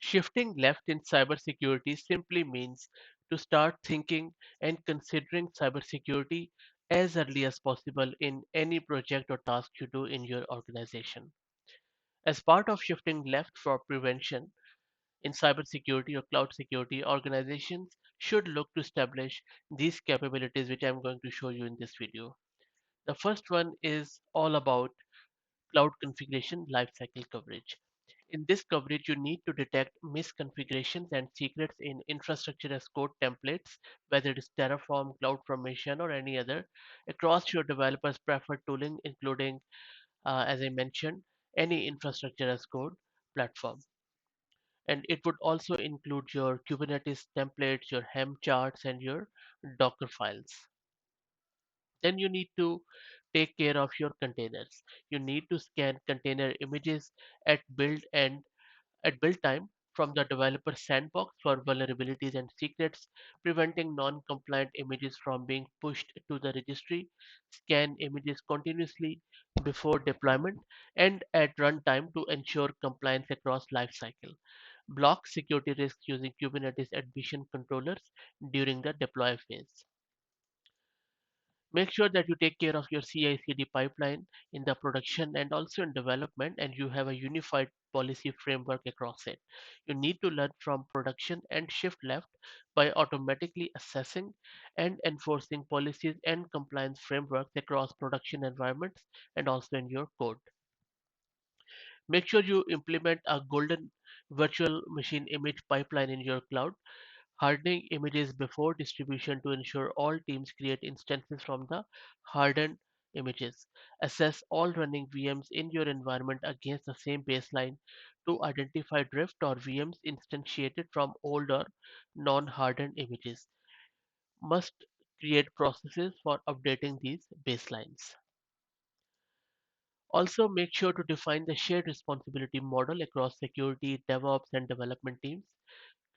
Shifting left in cybersecurity simply means to start thinking and considering cybersecurity as early as possible in any project or task you do in your organization. As part of shifting left for prevention in cybersecurity or cloud security, organizations should look to establish these capabilities, which I'm going to show you in this video. The first one is all about cloud configuration lifecycle coverage. In this coverage, you need to detect misconfigurations and secrets in infrastructure as code templates, whether it is Terraform, CloudFormation, or any other, across your developers' preferred tooling, including, as I mentioned, any infrastructure as code platform. And it would also include your Kubernetes templates, your Helm charts, and your Docker files. Then you need to take care of your containers. You need to scan container images at build and at build time from the developer sandbox for vulnerabilities and secrets, preventing non-compliant images from being pushed to the registry. Scan images continuously before deployment and at runtime to ensure compliance across lifecycle. Block security risks using Kubernetes admission controllers during the deploy phase. Make sure that you take care of your CI/CD pipeline in the production and also in development, and you have a unified policy framework across it. You need to learn from production and shift left by automatically assessing and enforcing policies and compliance frameworks across production environments and also in your code. Make sure you implement a golden virtual machine image pipeline in your cloud, hardening images before distribution to ensure all teams create instances from the hardened images. Assess all running VMs in your environment against the same baseline to identify drift or VMs instantiated from old or non-hardened images. Must create processes for updating these baselines. Also, make sure to define the shared responsibility model across security, DevOps, and development teams.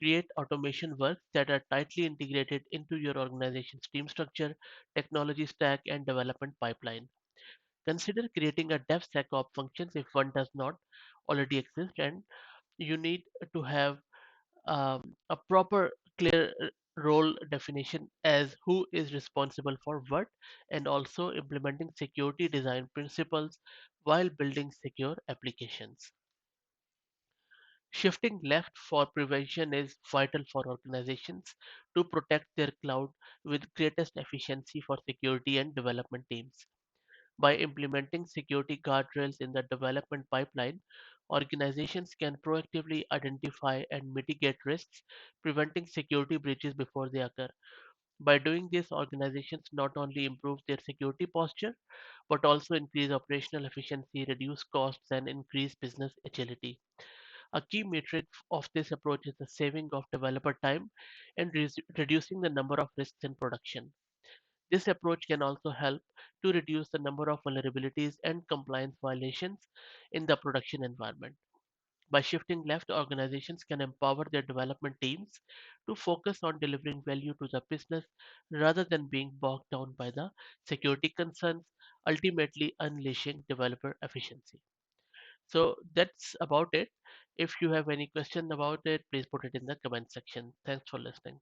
Create automation works that are tightly integrated into your organization's team structure, technology stack, and development pipeline. Consider creating a DevSecOps functions if one does not already exist, and you need to have a proper, clear role definition as who is responsible for what, and also implementing security design principles while building secure applications. Shifting left for prevention is vital for organizations to protect their cloud with greatest efficiency for security and development teams. By implementing security guardrails in the development pipeline, organizations can proactively identify and mitigate risks, preventing security breaches before they occur. By doing this, organizations not only improve their security posture, but also increase operational efficiency, reduce costs, and increase business agility. A key metric of this approach is the saving of developer time and reducing the number of risks in production. This approach can also help to reduce the number of vulnerabilities and compliance violations in the production environment. By shifting left, organizations can empower their development teams to focus on delivering value to the business rather than being bogged down by the security concerns, ultimately unleashing developer efficiency. So that's about it. If you have any question about it, please put it in the comment section. Thanks for listening.